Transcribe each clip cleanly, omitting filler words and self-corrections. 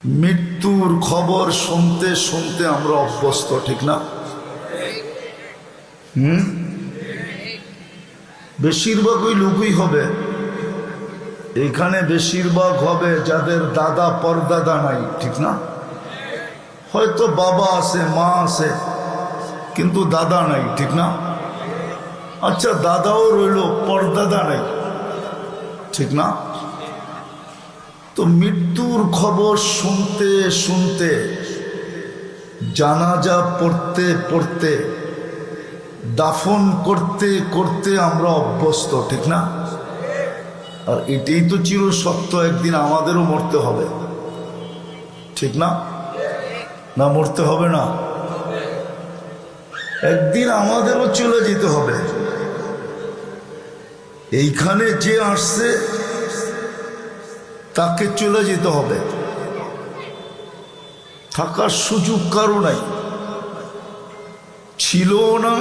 মৃত্যুর খবর শুনতে শুনতে আমরা অভ্যস্ত, ঠিক না? বেশিরভাগই লোকই হবে এখানে, বেশিরভাগ হবে যাদের দাদা পরদাদা নাই, ঠিক না? হয়তো বাবা আছে, মা আছে, কিন্তু দাদা নাই, ঠিক না? আচ্ছা, দাদাও রইল, পরদাদা নাই, ঠিক না? তো মৃত্যুর খবর শুনতে শুনতে, জানাজা পড়তে পড়তে, দাফন করতে করতে আমরা অভ্যস্ত, ঠিক না? আর এটাই তো চির সত্য, একদিন আমাদেরও মরতে হবে, ঠিক না? না মরতে হবে না? একদিন আমাদেরও চলে যেতে হবে। এইখানে যে আসছে তাকে চলে যেতে হবে, থাকার সুযোগ কারো নাই, ছিল না,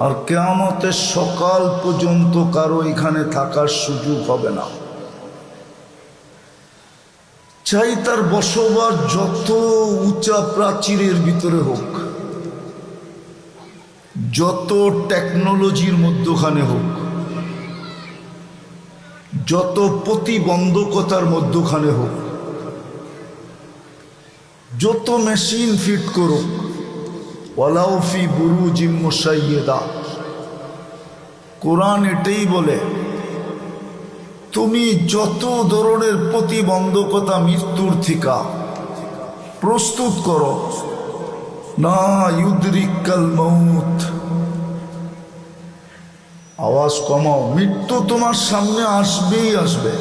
আর কিয়ামতের সকাল পর্যন্ত কারো এখানে থাকার সুযোগ হবে না। চাই তার বসবাস যত উঁচা প্রাচীরের ভিতরে হোক, যত টেকনোলজির মধ্যখানে হোক, যত প্রতিবন্ধকতার মধ্যখানে হোক, যত মেশিন ফিট করুক, ওয়ালাউ ফি বুরুজিম মুশাইয়্যিদা, কোরআন এটাই বলে, তুমি যত ধরনের প্রতিবন্ধকতা মৃত্যুর থেকে প্রস্তুত করো, না ইউদরিকাল মউত, আওয়াজ কমাও, মৃত্যু তোমার সামনে আসবেই আসবে।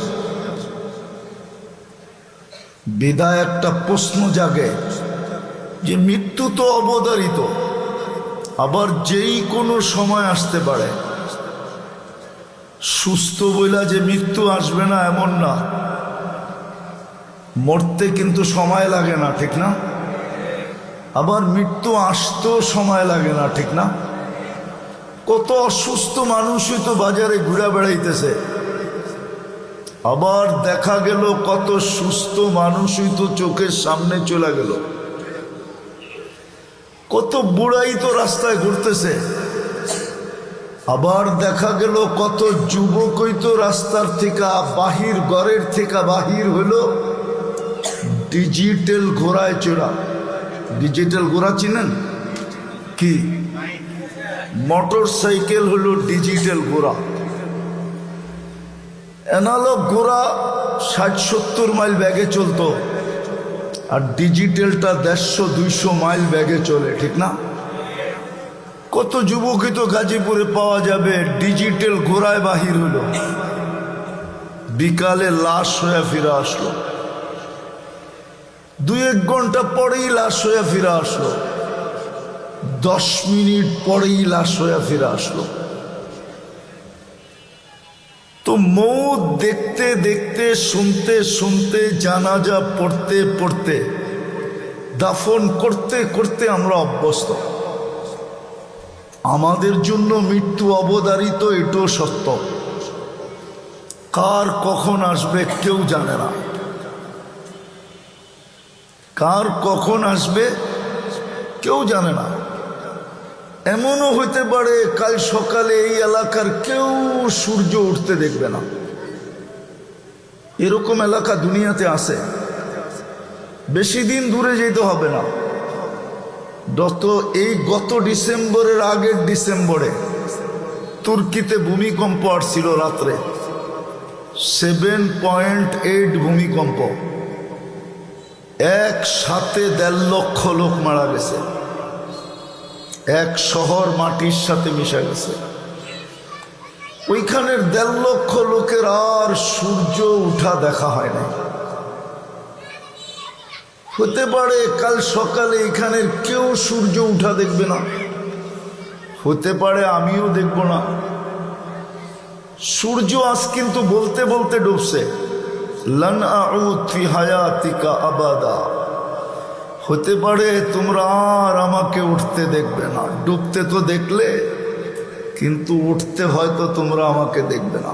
বিদায় একটা প্রশ্ন জাগে যে মৃত্যু তো অবধারিত, আবার যেই কোনো সময় আসতে পারে। সুস্থ বইলা যে মৃত্যু আসবে না এমন না, মরতে কিন্তু সময় লাগে না, ঠিক না? আবার মৃত্যু আসতেও সময় লাগে না, ঠিক না? কত অসুস্থ মানুষই তো বাজারে ঘুরে বেড়াইতেছে, আবার দেখা গেল কত সুস্থ মানুষই তো চোখের সামনে চলে গেল। কত বুড়াই তো রাস্তায় ঘুরতেছে, আবার দেখা গেল কত যুবকই তো রাস্তার থেকে বাহির, ঘরের থেকে বাহির হলো ডিজিটাল ঘোড়ায় চড়া। ডিজিটাল ঘোড়া চিনেন কি? মোটর সাইকেল হলো ডিজিটাল ঘোড়া। অ্যানালগ ঘোড়া 60-70 মাইল ব্যাগে চলতো, আর ডিজিটালটা 150-200 মাইল ব্যাগে চলে, ঠিক না? কত যুবকই তো গাজীপুরে পাওয়া যাবে ডিজিটাল ঘোড়ায় বাহির হলো, বিকালে লাশ হয়ে ফিরে আসলো, 2-1 ঘন্টা পরেই লাশ হয়ে ফিরে আসলো, 10 মিনিট পরেই লাশ হয়ে ফিরে আসলো। তো মৌত দেখতে দেখতে, শুনতে শুনতে, জানাজা পড়তে পড়তে, দাফন করতে করতে আমরা অভ্যস্ত। আমাদের জন্য মৃত্যু অবধারিত, এটাও সত্য। কার কখন আসবে কেউ জানে না, কার কখন আসবে কেউ জানে না। এমনও হইতে পারে কাল সকালে এই এলাকার কেউ সূর্য উঠতে দেখবে না, এরকম এলাকা দুনিয়াতে আছে। বেশি দিন দূরে যেতে হবে না, গত ডিসেম্বরের আগের ডিসেম্বরে তুর্কিতে ভূমিকম্প আসছিল রাত্রে, 7.8 ভূমিকম্প, একসাথে 1.5 লক্ষ লোক মারা গেছে, এক শহর মাটির সাথে মিশে গেছে। ওইখানের 1.5 লক্ষ লোকের আর সূর্য উঠা দেখা হয় না। হতে পারে কাল সকালে এখানের কেউ সূর্য উঠা দেখবে না, হতে পারে আমিও দেখব না। সূর্য আজ কিন্তু বলতে বলতে ডুবছে, লান আউদ ফি হায়াতিকা আবাদা, হতে পারে তোমরা আর আমাকে উঠতে দেখবে না। ডুবতে তো দেখলে, কিন্তু উঠতে হয়তো তোমরা আমাকে দেখবে না।